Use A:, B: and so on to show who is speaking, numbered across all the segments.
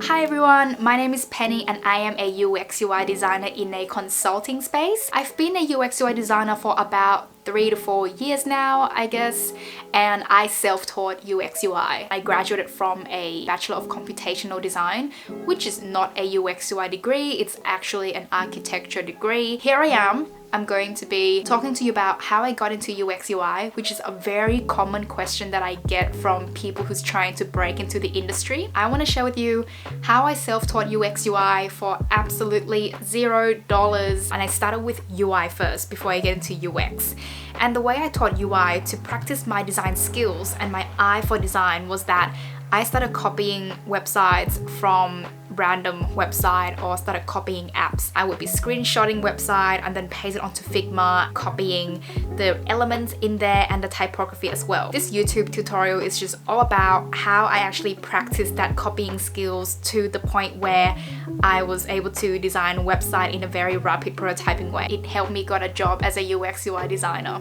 A: Hi everyone, my name is Penny and I am a UX UI designer in a consulting space. I've been a UX UI designer for about 3 to 4 years now, I guess, and I self-taught UX UI. I graduated from a Bachelor of Computational Design, which is not a UX UI degree, it's actually an architecture degree. Here I am. I'm going to be talking to you about how I got into UX UI, which is a very common question that I get from people who's trying to break into the industry. I want to share with you how I self-taught UX UI for absolutely $0, and I started with UI first before I get into UX. And the way I taught UI to practice my design skills and my eye for design was that I started copying websites from random website or started copying apps. I would be screenshotting website and then paste it onto Figma, copying the elements in there and the typography as well. This YouTube tutorial is just all about how I actually practiced that copying skills to the point where I was able to design a website in a very rapid prototyping way. It helped me get a job as a UX UI designer.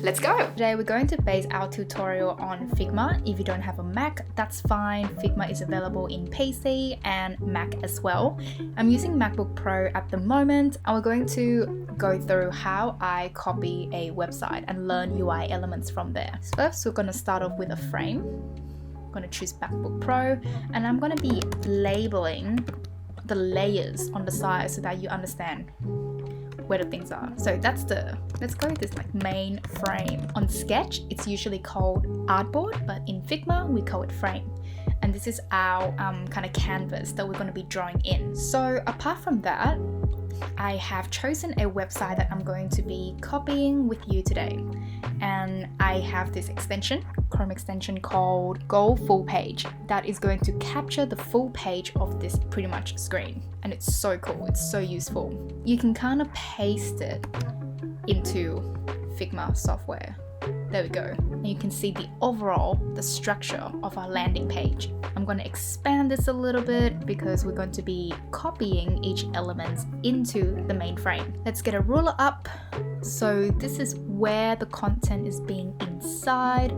A: Let's go! Today we're going to base our tutorial on Figma. If you don't have a Mac, that's fine. Figma is available in PC and Mac as well. I'm using MacBook Pro at the moment, and we're going to go through how I copy a website and learn UI elements from there. So first, we're going to start off with a frame. I'm going to choose MacBook Pro, and I'm going to be labeling the layers on the side so that you understand where the things are. So let's go with this like main frame. On Sketch, it's usually called artboard, but in Figma, we call it frame. And this is our kind of canvas that we're going to be drawing in. So apart from that, I have chosen a website that I'm going to be copying with you today. And I have this extension, Chrome extension called Go Full Page, that is going to capture the full page of this pretty much screen. And it's so cool, it's so useful. You can kind of paste it into Figma software. There we go. And you can see the structure of our landing page. I'm going to expand this a little bit because we're going to be copying each element into the main frame. Let's get a ruler up. So this is where the content is being inside.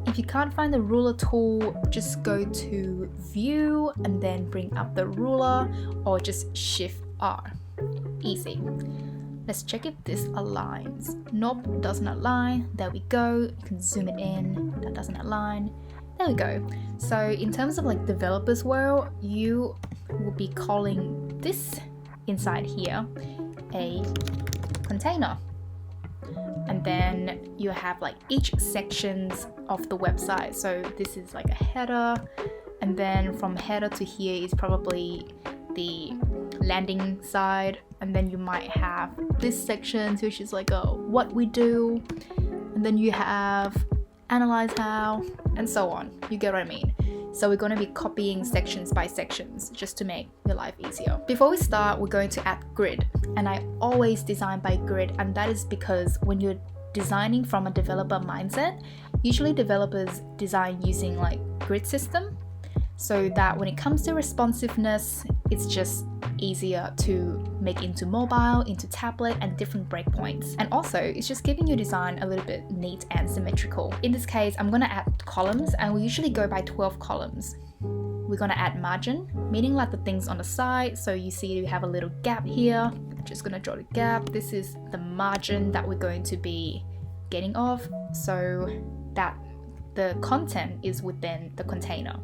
A: If you can't find the ruler tool, just go to View and then bring up the ruler, or just Shift R. Easy. Let's check if this aligns. Nope, doesn't align. There we go. You can zoom it in. That doesn't align. There we go. So in terms of like developers world, you will be calling this inside here a container. And then you have like each sections of the website. So this is like a header, and then from header to here is probably the landing side, and then you might have this section which is like a what we do, and then you have analyze how, and so on. You get what I mean? So we're going to be copying sections by sections just to make your life easier. Before we start, we're going to add grid, and I always design by grid, and that is because when you're designing from a developer mindset, usually developers design using like grid system, so that when it comes to responsiveness, it's just easier to make into mobile, into tablet, and different breakpoints. And also, it's just giving your design a little bit neat and symmetrical. In this case, I'm going to add columns, and we usually go by 12 columns. We're going to add margin, meaning like the things on the side. So you see you have a little gap here. I'm just going to draw the gap. This is the margin that we're going to be getting off, so that the content is within the container.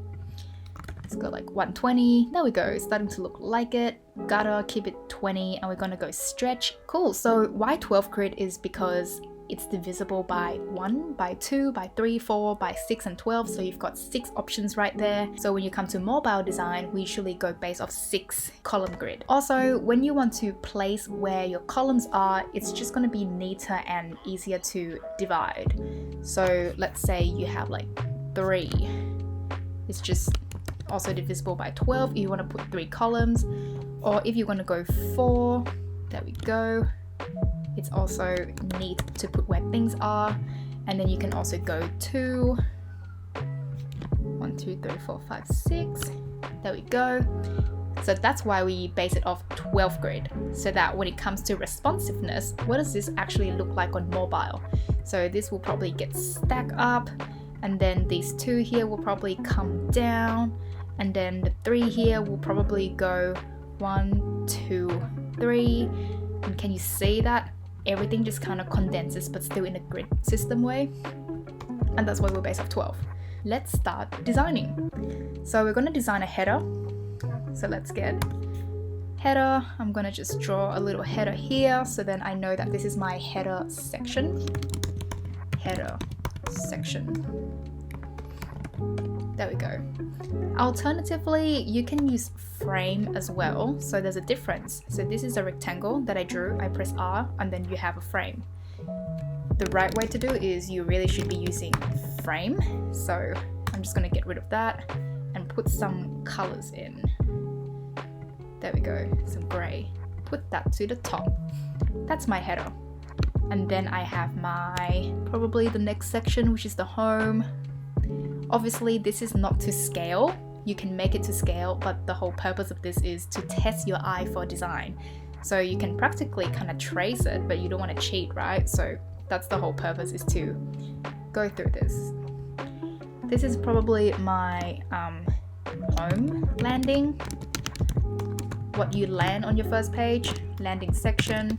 A: Let's go like 120. There we go. It's starting to look like it. Gotta keep it 20, and we're gonna go stretch. Cool. So why 12 grid is because it's divisible by 1, by 2, by 3, 4, by 6, and 12. So you've got 6 options right there. So when you come to mobile design, we usually go based off 6 column grid. Also, when you want to place where your columns are, it's just going to be neater and easier to divide. So let's say you have like 3. It's just also divisible by 12 if you want to put 3 columns. Or if you want to go 4, there we go. It's also neat to put where things are. And then you can also go 2, 1, 2, 3, 4, 5, 6. There we go. So that's why we base it off 12 grid, so that when it comes to responsiveness, what does this actually look like on mobile? So this will probably get stacked up, and then these 2 here will probably come down, And then the 3 here will probably go 1, 2, 3. And can you see that? Everything just kind of condenses but still in a grid system way. And that's why we're base of 12. Let's start designing. So we're going to design a header. So let's get header. I'm going to just draw a little header here, so then I know that this is my header section. Header section. There we go. Alternatively, you can use frame as well. So there's a difference. So this is a rectangle that I drew. I press R and then you have a frame. The right way to do is you really should be using frame. So I'm just going to get rid of that and put some colors in. There we go, some gray. Put that to the top. That's my header. And then I have my, probably the next section, which is the home. Obviously, this is not to scale. You can make it to scale, but the whole purpose of this is to test your eye for design. So you can practically kind of trace it, but you don't want to cheat, right? So that's the whole purpose, is to go through this. This is probably my home landing. What you land on your first page, landing section.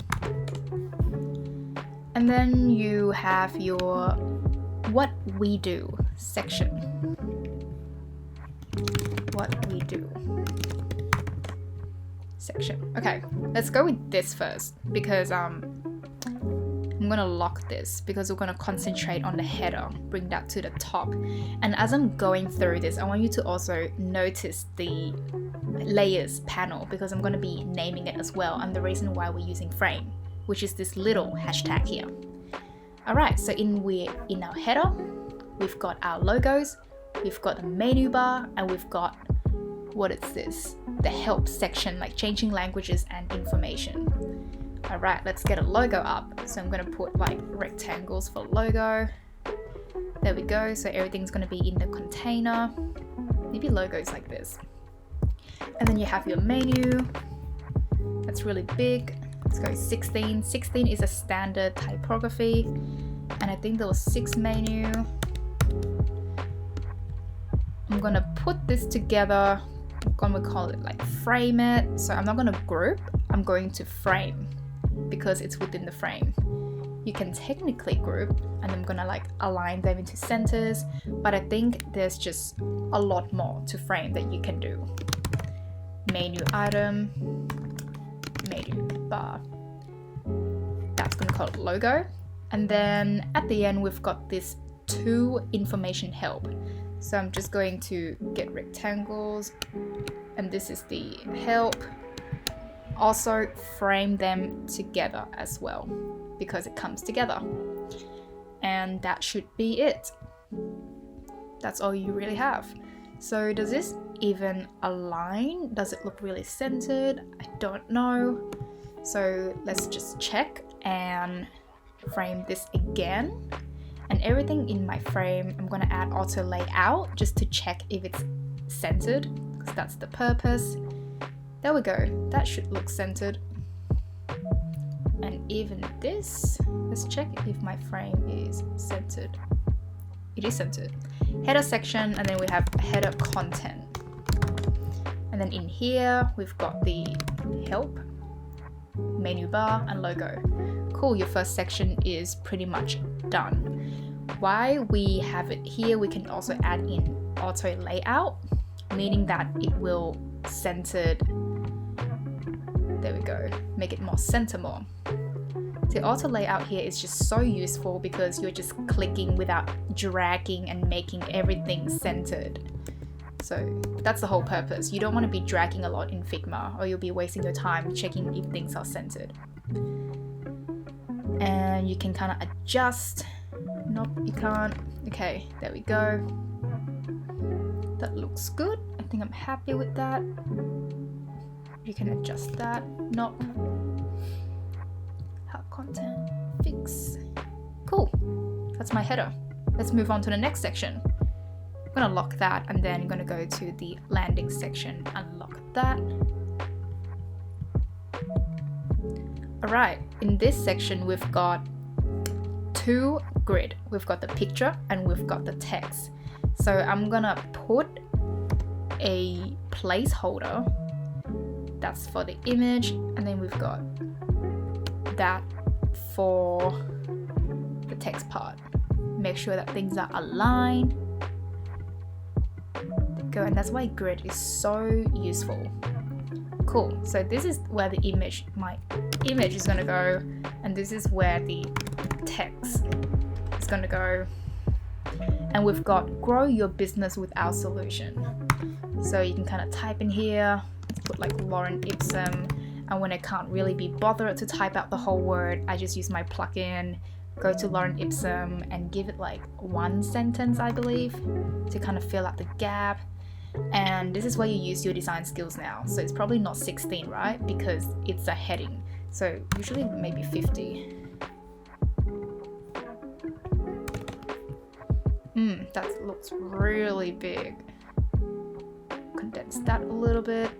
A: And then you have your what we do section. What we do section. Okay, let's go with this first because I'm gonna lock this because we're gonna concentrate on the header, bring that to the top. And as I'm going through this, I want you to also notice the layers panel because I'm gonna be naming it as well, and the reason why we're using frame, which is this little hashtag here. Alright, so in our header, we've got our logos, we've got the menu bar, and we've got, what is this? The help section, like changing languages and information. Alright, let's get a logo up. So I'm going to put like rectangles for logo. There we go. So everything's going to be in the container. Maybe logos like this. And then you have your menu. That's really big. Let's go 16. 16 is a standard typography. And I think there was 6 menu. I'm going to put this together. I'm going to call it like frame it. So I'm not going to group. I'm going to frame, because it's within the frame. You can technically group, and I'm gonna like align them into centers, but I think there's just a lot more to frame that you can do. Menu item, menu bar. That's gonna call it logo. And then at the end, we've got this to information help. So I'm just going to get rectangles, and this is the help. Also frame them together as well because it comes together, and that should be it. That's all you really have. So does this even align? Does it look really centered? I don't know. So let's just check and frame this again, and everything in my frame I'm going to add auto layout just to check if it's centered, because that's the purpose. There we go, that should look centered. And even this, let's check if my frame is centered. It is centered. Header section, and then we have header content. And then in here, we've got the help, menu bar, and logo. Cool, your first section is pretty much done. Why we have it here, we can also add in auto layout, meaning that it will centered. There we go, make it more center more. The auto layout here is just so useful because you're just clicking without dragging and making everything centered. So that's the whole purpose. You don't want to be dragging a lot in Figma, or you'll be wasting your time checking if things are centered. And you can kind of adjust. Nope, you can't. Okay, there we go. That looks good. I think I'm happy with that. You can adjust that. Nope. Help content. Fix. Cool. That's my header. Let's move on to the next section. I'm gonna lock that, and then I'm gonna go to the landing section, unlock that. Alright, in this section we've got 2 grid. We've got the picture and we've got the text. So I'm gonna put a placeholder. That's for the image, and then we've got that for the text part. Make sure that things are aligned. Go, and that's why grid is so useful. Cool. So this is where the image, my image is gonna go, and this is where the text is gonna go. And we've got grow your business with our solution. So you can kind of type in here, put like Lauren Ipsum, and when I can't really be bothered to type out the whole word, I just use my plugin, go to Lauren Ipsum and give it like one sentence, I believe, to kind of fill out the gap. And this is where you use your design skills now. So it's probably not 16, right? Because it's a heading. So usually maybe 50. That looks really big. Condense that a little bit.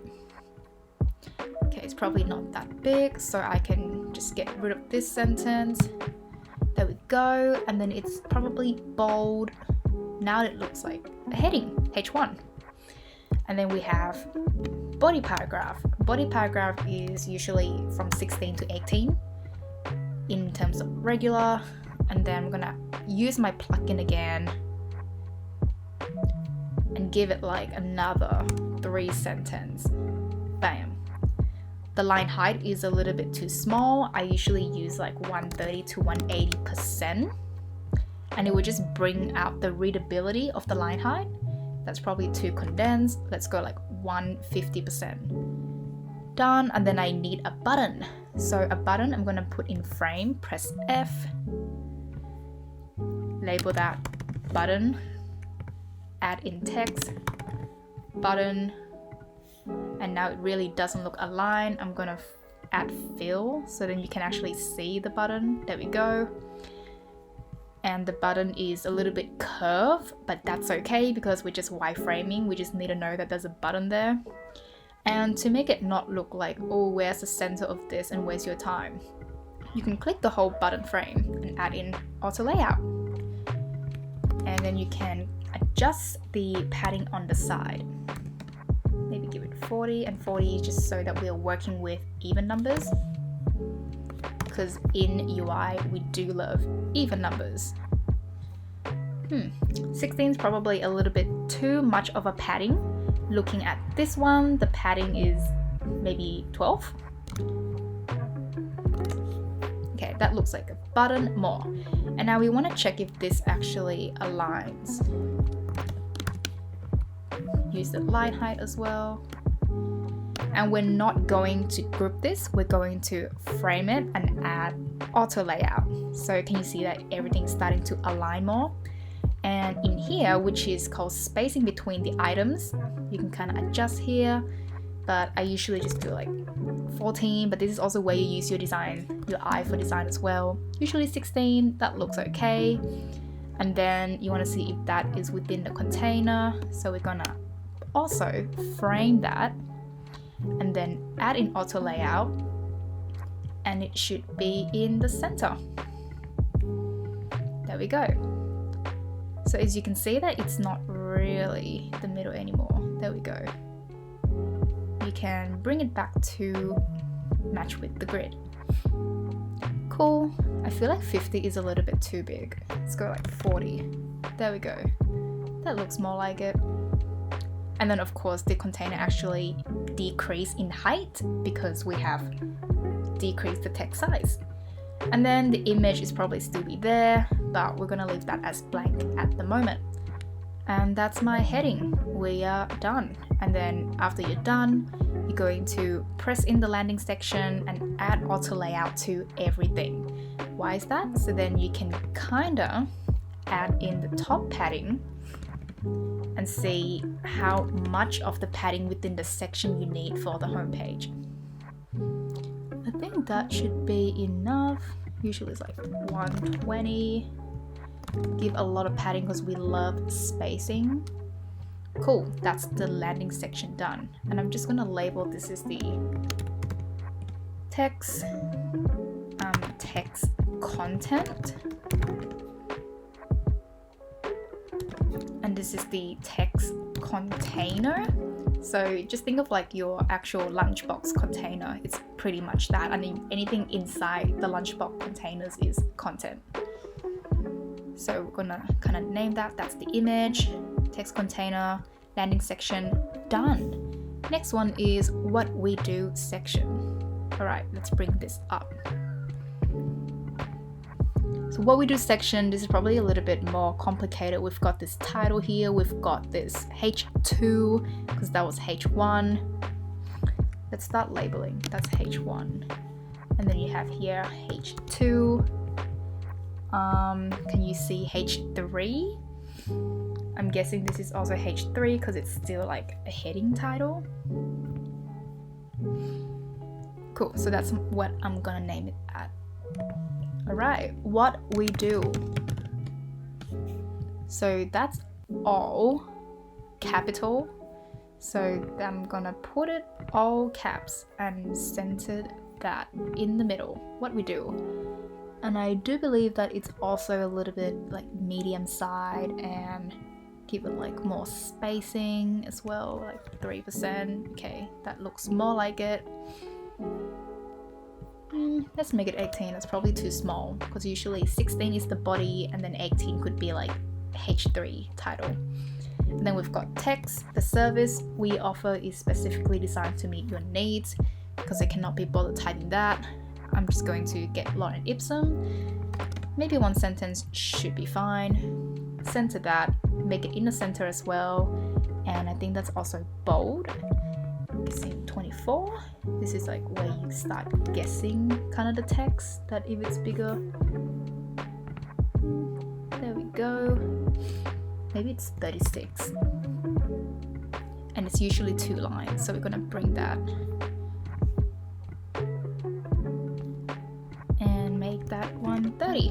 A: Okay, it's probably not that big, so I can just get rid of this sentence. There we go. And then it's probably bold. Now it looks like a heading, H1. And then we have body paragraph. Body paragraph is usually from 16 to 18 in terms of regular. And then I'm gonna use my plugin again and give it like another 3 sentences. Bam. The line height is a little bit too small. I usually use like 130 to 180%, and it will just bring out the readability of the line height. That's probably too condensed. Let's go like 150%. Done. And then I need a button. So a button I'm gonna put in frame, press F, label that button, add in text, button, and now it really doesn't look aligned. I'm gonna add fill so then you can actually see the button. There we go. And the button is a little bit curved, but that's okay because we're just wireframing. We just need to know that there's a button there. And to make it not look like, oh, where's the center of this and where's your time, you can click the whole button frame and add in auto layout. And then you can adjust the padding on the side. Maybe give it 40 and 40 just so that we're working with even numbers. Because in UI we do love even numbers. 16 is probably a little bit too much of a padding. Looking at this one, the padding is maybe 12. Okay, that looks like a button more. And now we want to check if this actually aligns. Use the line height as well. And we're not going to group this, we're going to frame it and add auto layout. So can you see that everything's starting to align more? And in here, which is called spacing between the items, you can kind of adjust here, but I usually just do like 14, but this is also where you use your design, your eye for design as well. Usually 16, that looks okay. And then you want to see if that is within the container. So we're gonna also frame that and then add in auto layout, and it should be in the center. There we go. So as you can see that it's not really the middle anymore. There we go. You can bring it back to match with the grid. Cool. I feel like 50 is a little bit too big. Let's go like 40. There we go. That looks more like it. And then of course the container actually decreased in height because we have decreased the text size. And then the image is probably still be there, but we're gonna leave that as blank at the moment. And that's my heading. We are done. And then after you're done, you're going to press in the landing section and add auto layout to everything. Why is that? So then you can kinda add in the top padding and see how much of the padding within the section you need for the homepage. I think that should be enough. Usually it's like 120. Give a lot of padding because we love spacing. Cool, that's the landing section done. And I'm just gonna label this as the text, text content. And this is the text container. So just think of like your actual lunchbox container. It's pretty much that. I mean, anything inside the lunchbox containers is content. So we're gonna kind of name that. That's the image, text container, landing section, done. Next one is what we do section. All right, let's bring this up. So what we do section, this is probably a little bit more complicated. We've got this title here, we've got this H2 because that was H1. Let's start labeling. That's H1. And then you have here H2. Can you see H3? I'm guessing this is also H3 because it's still like a heading title. Cool, so that's what I'm gonna name it at. Alright, what we do. So that's all capital. So I'm gonna put it all caps and centered that in the middle. What we do. And I do believe that it's also a little bit like medium side and give it like more spacing as well, like 3%. Okay, that looks more like it. Let's make it 18. It's probably too small because usually 16 is the body and then 18 could be like H3 title. And then we've got text. The service we offer is specifically designed to meet your needs because I cannot be bothered typing that. I'm just going to get Lorem Ipsum. Maybe one sentence should be fine. Center that, make it in the center as well. And I think that's also bold. Guessing 24. This is like where you start guessing kind of the text, that if it's bigger. There we go. Maybe it's 36. And it's usually 2 lines, so we're gonna bring that and make that 130.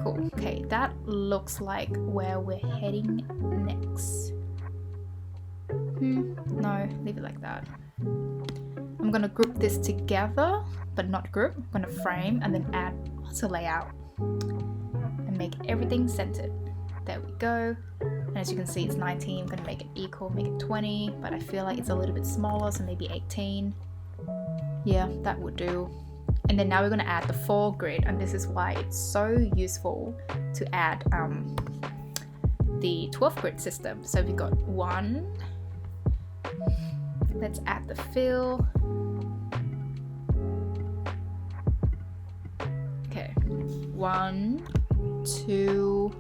A: Cool. Okay, that looks like where we're heading next. No, leave it like that. I'm gonna group this together, but not group. I'm gonna frame and then add auto layout and make everything centered. There we go. And as you can see, it's 19. I'm gonna make it equal, make it 20, but I feel like it's a little bit smaller, so maybe 18. Yeah, that would do. And then now we're gonna add the foregrid, and this is why it's so useful to add the 12 grid system. So we've got 1. Let's add the fill. Okay, 1, 2,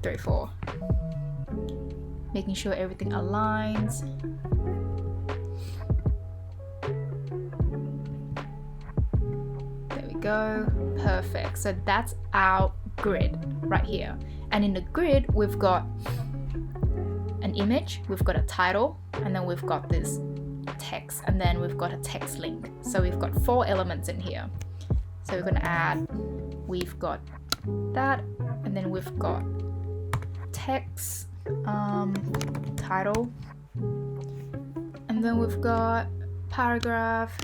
A: 3, 4. Making sure everything aligns. There we go. Perfect. So that's our grid right here. And in the grid, we've got an image, we've got a title, and then we've got this text, and then we've got a text link. So we've got 4 elements in here. So we're going to add, we've got that, and then we've got text, title, and then we've got paragraph,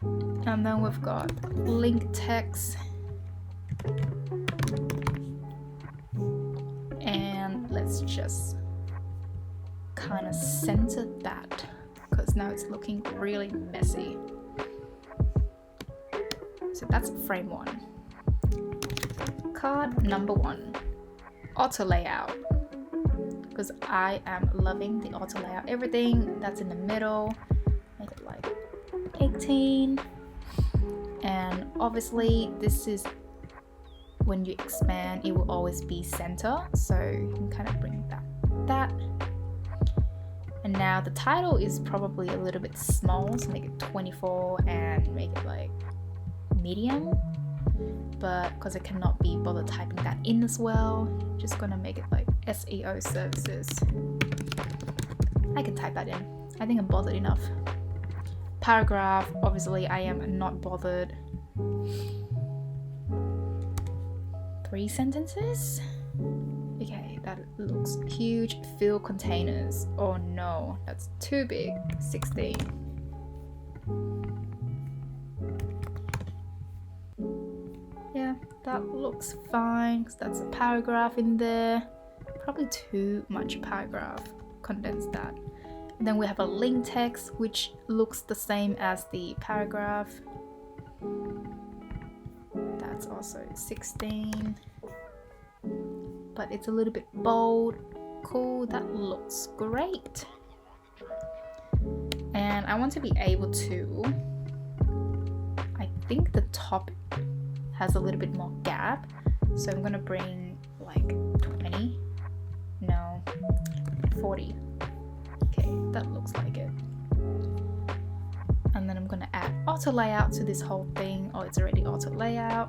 A: and then we've got link text, and let's just kind of center that because now it's looking really messy. So that's frame 1. Card number 1, auto layout, because I am loving the auto layout. Everything that's in the middle, make it like 18. And obviously this is when you expand, it will always be center, so you can kind of bring that. And now the title is probably a little bit small, so make it 24 and make it like medium, but because I cannot be bothered typing that in as well, just gonna make it like SEO services. I can type that in. I think I'm bothered enough. Paragraph, obviously I am not bothered. 3 sentences. Okay, that looks huge. Fill containers. Oh no, that's too big. 16. Yeah, that looks fine because that's a paragraph in there. Probably too much paragraph. Condense that. And then we have a link text which looks the same as the paragraph. That's also 16. But it's a little bit bold. Cool, that looks great. And I want to be able to, I think the top has a little bit more gap, so I'm gonna bring like 20, no, 40. Okay, that looks like it. And then I'm gonna add auto layout to this whole thing. Oh, it's already auto layout.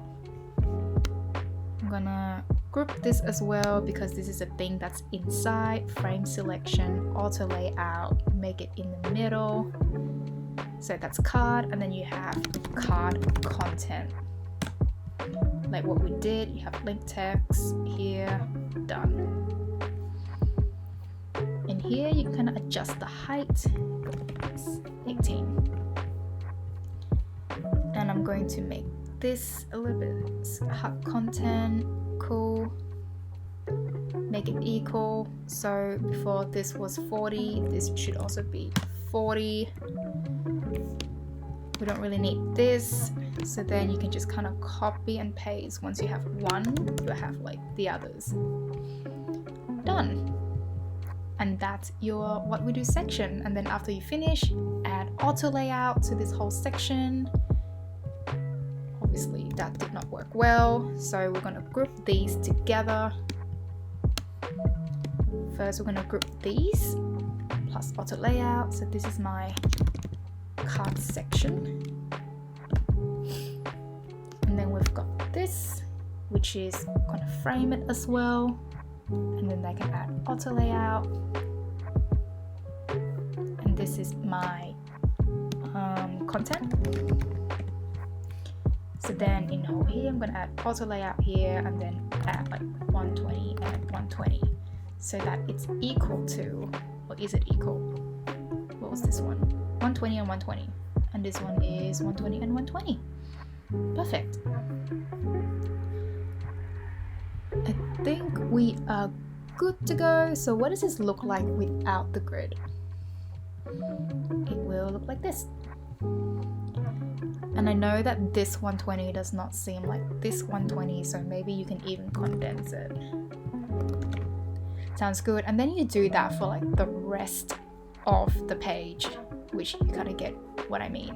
A: I'm gonna group this as well because this is a thing that's inside. Frame selection, auto layout, make it in the middle. So that's card, and then you have card content. Like what we did, you have link text here, done. And here you can adjust the height, 18. And I'm going to make this a little bit hard content, cool. Make it equal. So before this was 40, this should also be 40. We don't really need this, so then you can just kind of copy and paste. Once you have one, you have like the others. Done. And that's your what we do section. And then after you finish, add auto layout to this whole section. Obviously that did not work well, so we're going to group these together. First we're going to group these plus auto layout. So this is my card section, and then we've got this which is going to frame it as well, and then they can add auto layout, and this is my content. So then in whole here I'm going to add auto layout here, and then add like 120 and 120 so that it's equal to, or is it equal? What was this one? 120 and 120, and this one is 120 and 120. Perfect. I think we are good to go. So what does this look like without the grid? It will look like this. And I know that this 120 does not seem like this 120, so maybe you can even condense it. Sounds good. And then you do that for like the rest of the page, which you kind of get what I mean.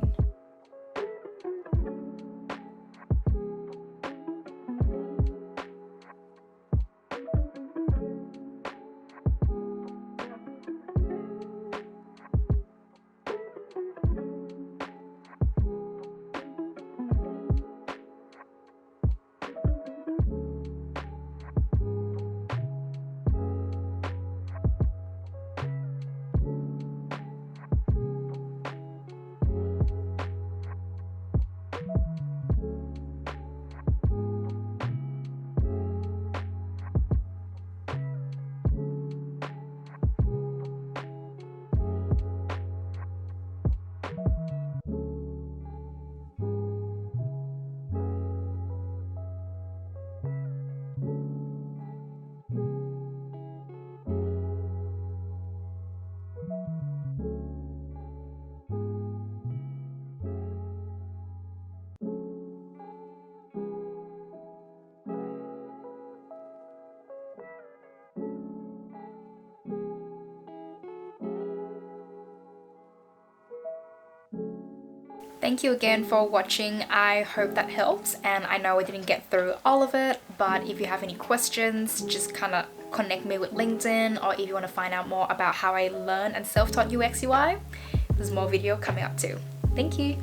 A: Thank you again for watching. I hope that helps, and I know I didn't get through all of it, but if you have any questions, just kind of connect me with LinkedIn, or if you want to find out more about how I learn and self-taught UX UI, there's more video coming up too. Thank you.